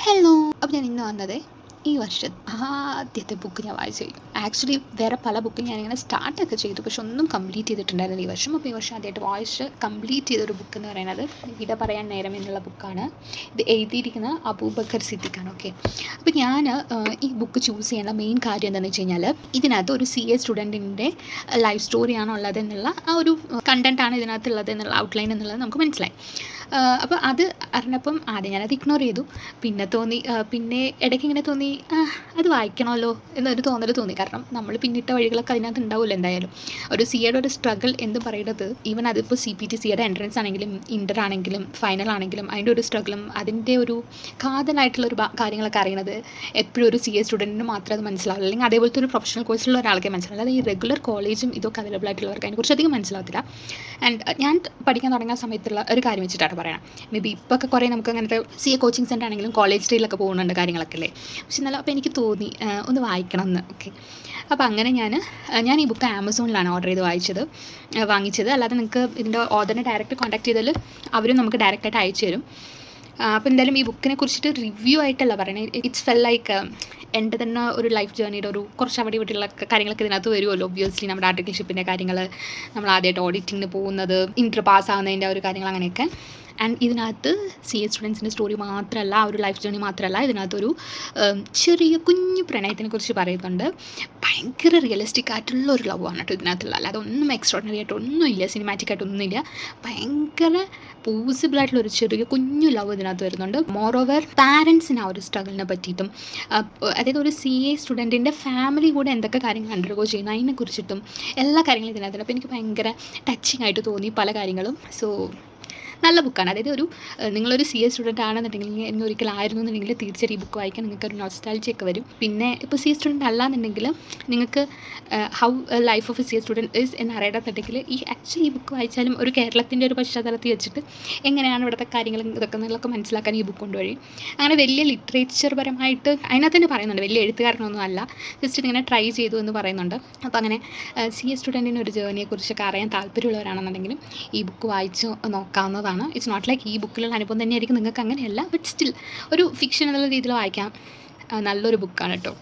Hello. അപ്പോൾ ഞാൻ ഇന്ന് വന്നത് ഈ വർഷം ആദ്യത്തെ ബുക്ക് ഞാൻ വായിച്ചു കഴിഞ്ഞു. ആക്ച്വലി വേറെ പല ബുക്കും ഞാനിങ്ങനെ സ്റ്റാർട്ടൊക്കെ ചെയ്തു, പക്ഷെ ഒന്നും കംപ്ലീറ്റ് ചെയ്തിട്ടുണ്ടായിരുന്നില്ല ഈ വർഷം. അപ്പോൾ ഈ വർഷം ആദ്യമായിട്ട് വായിച്ച് കംപ്ലീറ്റ് ചെയ്തൊരു ബുക്ക് എന്ന് പറയുന്നത് വിട പറയാൻ നേരം എന്നുള്ള ബുക്കാണ്. ഇത് എഴുതിയിരിക്കുന്ന അബൂബക്കർ സിദ്ദീഖാണ്. ഓക്കെ, അപ്പോൾ ഞാൻ ഈ ബുക്ക് ചൂസ് ചെയ്യേണ്ട മെയിൻ കാര്യം എന്താണെന്ന് വെച്ച് കഴിഞ്ഞാൽ, ഇതിനകത്ത് ഒരു CA സ്റ്റുഡൻറ്റിൻ്റെ ലൈഫ് സ്റ്റോറിയാണോ ഉള്ളതെന്നുള്ള ആ ഒരു കണ്ടൻറ്റാണ് ഇതിനകത്തുള്ളത് എന്നുള്ള ഔട്ട്ലൈൻ എന്നുള്ളത് നമുക്ക് മനസ്സിലായി. അപ്പോൾ അത് അറിഞ്ഞപ്പം ആദ്യം ഞാനത് ഇഗ്നോർ ചെയ്തു. പിന്നെ ഇടയ്ക്ക് ഇങ്ങനെ തോന്നി അത് വായിക്കണമല്ലോ എന്നൊരു തോന്നൽ തോന്നി. കാരണം നമ്മൾ പിന്നിട്ട വഴികളൊക്കെ അതിനകത്ത് ഉണ്ടാവില്ല. എന്തായാലും ഒരു CAയുടെ ഒരു സ്ട്രഗിൾ എന്ന് പറയുന്നത്, ഈവൻ അതിപ്പോൾ CPT CAയുടെ എൻട്രൻസ് ആണെങ്കിലും ഇൻ്റർ ആണെങ്കിലും ഫൈനൽ ആണെങ്കിലും അതിൻ്റെ ഒരു സ്ട്രഗിളും അതിൻ്റെ ഒരു കാതലായിട്ടുള്ളൊരു കാര്യങ്ങളൊക്കെ അറിയണത് എപ്പോഴും ഒരു CA സ്റ്റുഡൻറ്റിന് മാത്രമേ അത് മനസ്സിലാവില്ല, അല്ലെങ്കിൽ അതേപോലത്തെ ഒരു പ്രൊഫഷണൽ കോഴ്സിലുള്ള ഒരാൾക്കേ മനസ്സിലാവില്ല. അതായത് ഈ റെഗുലർ കോളേജും ഇതൊക്കെ അവൈലബിൾ ആയിട്ടുള്ളവർക്ക് അതിനെക്കുറിച്ച് അധികം മനസ്സിലാവത്തില്ല. ആൻഡ് ഞാൻ പഠിക്കാൻ തുടങ്ങിയ സമയത്തുള്ള ഒരു കാര്യം വെച്ചിട്ടാണ് പറയണം. മേ ബി ഇപ്പോൾ ഒക്കെ കുറേ നമുക്ക് അങ്ങനത്തെ CA കോച്ചിങ് സെൻ്റർ ആണെങ്കിലും കോളേജ് സ്റ്റൈലൊക്കെ പോകുന്നുണ്ട് കാര്യങ്ങളൊക്കെ അല്ലേ. പക്ഷെ എന്നാലും അപ്പോൾ എനിക്ക് തോന്നി ഒന്ന് വായിക്കണം എന്ന്. ഓക്കെ, അപ്പോൾ അങ്ങനെ ഞാൻ ഈ ബുക്ക് ആമസോണിലാണ് ഓർഡർ ചെയ്ത് വാങ്ങിച്ചത്. അല്ലാതെ നിങ്ങൾക്ക് ഇതിൻ്റെ ഓഥറിനെ ഡയറക്റ്റ് കോൺടാക്ട് ചെയ്താൽ അവരും നമുക്ക് ഡയറക്റ്റായിട്ട് അയച്ചു തരും. അപ്പോൾ എന്തായാലും ഈ ബുക്കിനെ കുറിച്ചിട്ട് റിവ്യൂ ആയിട്ടല്ല പറയണത്. ഇറ്റ്സ് ഫെൽ ലൈക്ക് എൻ്റെ തന്നെ ഒരു ലൈഫ് ജേർണിയുടെ ഒരു കുറച്ച് അവിടെ ഇവിടെയുള്ള കാര്യങ്ങളൊക്കെ ഇതിനകത്ത് വരുമല്ലോ. ഒബ്വിയസ്ലി നമ്മുടെ ആർട്ടിക്കിൾഷിപ്പിൻ്റെ കാര്യങ്ങൾ, നമ്മൾ ആദ്യമായിട്ട് ഓഡിറ്റിങ്ങിന് പോകുന്നത്, ഇൻ്റർ പാസ്സാവുന്നതിൻ്റെ ഒരു കാര്യങ്ങൾ, അങ്ങനെയൊക്കെ. ആൻഡ് ഇതിനകത്ത് CA സ്റ്റുഡൻസിൻ്റെ സ്റ്റോറി മാത്രമല്ല, ആ ഒരു ലൈഫ് ജേർണി മാത്രമല്ല, ഇതിനകത്തൊരു ചെറിയ കുഞ്ഞു പ്രണയത്തിനെ കുറിച്ച് പറയുന്നുണ്ട്. ഭയങ്കര റിയലിസ്റ്റിക് ആയിട്ടുള്ള ഒരു ലവ് ആണ് കേട്ടോ ഇതിനകത്തുള്ള. അല്ലാതെ ഒന്നും എക്സ്ട്രോർഡിനറി ആയിട്ട് ഒന്നുമില്ല, സിനിമാറ്റിക് ആയിട്ടൊന്നുമില്ല. ഭയങ്കര പോസിബിളായിട്ടുള്ളൊരു ചെറിയ കുഞ്ഞു ലവ് ഇതിനകത്ത് വരുന്നുണ്ട്. മോർ ഓവർ പാരൻസിന് ആ ഒരു സ്ട്രഗിളിനെ പറ്റിയിട്ടും, അതായത് ഒരു CA സ്റ്റുഡൻറ്റിൻ്റെ ഫാമിലി കൂടെ എന്തൊക്കെ കാര്യങ്ങൾ അണ്ടർഗോ ചെയ്യുന്നു അതിനെ കുറിച്ചിട്ടും എല്ലാ കാര്യങ്ങളും ഇതിനകത്തുണ്ട്. അപ്പോൾ എനിക്ക് ഭയങ്കര ടച്ചിങ് ആയിട്ട് തോന്നി പല കാര്യങ്ങളും. സോ നല്ല ബുക്കാണ്. അതായത് നിങ്ങളൊരു CA സ്റ്റുഡൻറ്റ് ആണെന്നുണ്ടെങ്കിൽ, ഇനി ഒരിക്കലായിരുന്നു എന്നുണ്ടെങ്കിൽ തീർച്ചയായും ഈ ബുക്ക് വായിക്കാൻ നിങ്ങൾക്കൊരു നൊസ്റ്റാൾജിയൊക്കെ വരും. പിന്നെ ഇപ്പോൾ CA സ്റ്റുഡൻറ്റ് അല്ലാന്നുണ്ടെങ്കിൽ നിങ്ങൾക്ക് how life of A CA student is എന്ന് അറിയാത്തുണ്ടെങ്കിൽ ആക്ച്വലി ഈ ബുക്ക് വായിച്ചാലും ഒരു കേരളത്തിൻ്റെ ഒരു പശ്ചാത്തലത്തിൽ വെച്ചിട്ട് എങ്ങനെയാണ് ഇവിടുത്തെ കാര്യങ്ങളും ഇതൊക്കെ എന്നുള്ളതൊക്കെ മനസ്സിലാക്കാൻ ഈ ബുക്ക് കൊണ്ടുവഴി. അങ്ങനെ വലിയ ലിറ്ററേച്ചർ പരമായിട്ട് അതിനകത്ത് തന്നെ പറയുന്നുണ്ട്, വലിയ എഴുത്തുകാരനൊന്നും അല്ല, ജസ്റ്റ് ഇങ്ങനെ ട്രൈ ചെയ്തു എന്ന് പറയുന്നുണ്ട്. അപ്പോൾ അങ്ങനെ CA സ്റ്റുഡൻറ്റിൻ്റെ ഒരു ജേർണിയെക്കുറിച്ചൊക്കെ അറിയാൻ താല്പര്യമുള്ളവരാണെന്നുണ്ടെങ്കിലും ഈ ബുക്ക് വായിച്ച് നോക്കാവുന്നതാണ്. ഇറ്റ്സ് നോട്ട് ലൈക്ക് ഈ ബുക്കിലുള്ള അനുഭവം തന്നെയായിരിക്കും നിങ്ങൾക്ക്, അങ്ങനെയല്ല. ബട്ട് സ്റ്റിൽ ഒരു ഫിക്ഷൻ എന്നുള്ള രീതിയിൽ വായിക്കാം. നല്ലൊരു ബുക്കാണ് കേട്ടോ.